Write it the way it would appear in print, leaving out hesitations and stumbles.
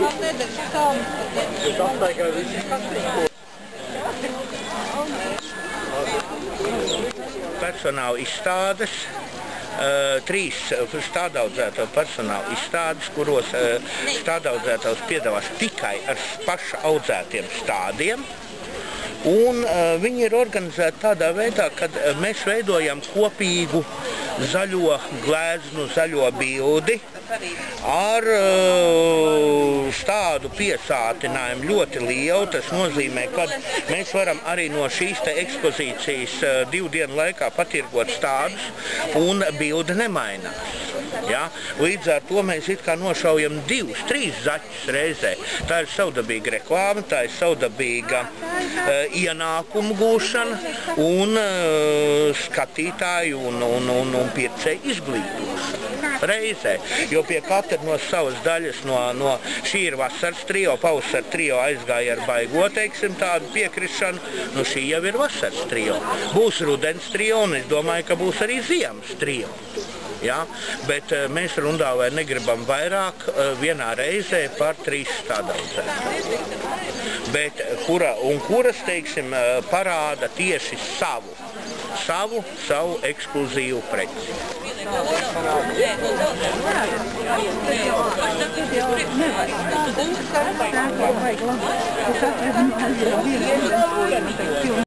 Es apstaigāju visus kastrīkos. Personāla izstādes, 3 stādaudzēto personāla izstādes, kuros stādaudzētājs piedalās tikai ar paša audzētiem stādiem. Un viņi ir organizēti tādā veidā, kad mēs veidojam kopīgu zaļo gleznu, zaļo bildi ar stādu piesātinājumu ļoti lielu. Tas nozīmē, ka mēs varam arī no šīs te ekspozīcijas 2 dienu laikā patirgot stādus un bilde nemainās. Ja? Līdz ar to mēs it kā nošaujam 2, 3 zaķus reizē. Tā ir savdabīga reklāma, tā ir savdabīga ienākumu gūšana un skatītāju un pircēju izglītošana reizē. Jo pie katra no savas daļas, no šī ir vasaras trio, pavasara trio aizgāja ar baigo, teiksim, tādu piekrišanu, nu šī jau ir vasaras trio. Būs rudens trio un es domāju, ka būs arī ziemas trio. Ja? Bet mēs Rundālē negribam vairāk vienā reizē par 3 stādaudzēm. Bet kuras, teiksim, parāda tieši savu ekskluzīvu preci.